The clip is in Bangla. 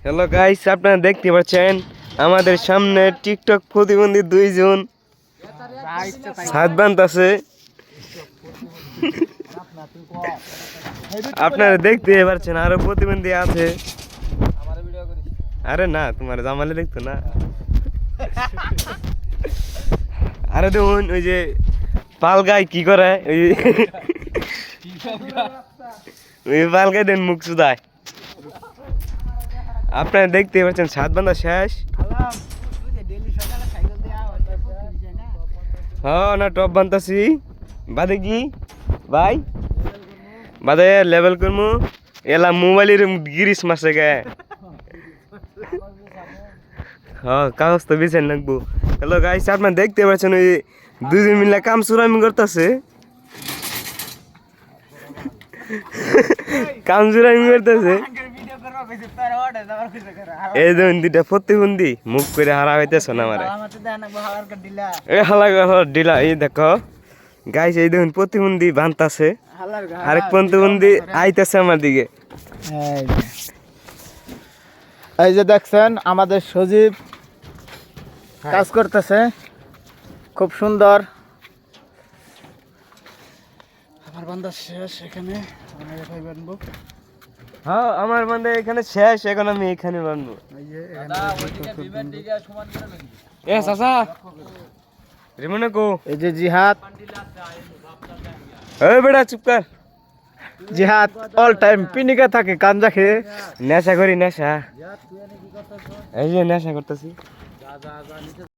হ্যালো গাইস, আপনারা দেখতে পাচ্ছেন আমাদের সামনে টিকটক প্রতিবন্ধী দুইজন ছাদ বাঁধতেছে। আপনারা দেখতে পাচ্ছেন আরো প্রতিবন্ধী আছে। আরে না, তোমার জামালে দেখতো না। আরে দেখুন ওই যে পালগায় কি করে, ওই পালগায় দেন মুখ চুদায়। আপনারা দেখতে পাচ্ছেন ছাদ বাঁধা শেষ। হ্যাঁ না, টপ বানতাছি বাদে কি ভাই, বাদে লেভেল করমু এলা মোবাইলের গিরিস মাসে গে। হ্যাঁ, কাগজ তো বেছেন লাগবো। হ্যালো গাইস, আপনারা দেখতে পাচ্ছেন ওই দুজন মিলে কাম চুরামি করতেছে, কাম চুরামি করতেছে। এই দেখুন দুইটা প্রতিবন্ধী মুখ করে হারা হইতেছ না আমারে। এই হালা ডিলা, এই দেখো গাইস, এই দেখুন প্রতিবন্ধী বানতাছে, আরেক প্রতিবন্ধী আইতেছে আমার দিকে। এই যে দেখছেন আমাদের সজীব কাজ করতেছে খুব সুন্দর। আমার বান্দা শেষ এখানে, হ্যাঁ আমার মানে এখানে শেষ, এখন আমি এখানে বানবো। এ চাচা রিমনে কো, এই যে জিহাদ, এই বেটা চুপ কর। জিহাদ অল টাইম পিনিকা থাকে গাঞ্জা খেয়ে। নেশা করি, নেশা এই যে নেশা করতেছি।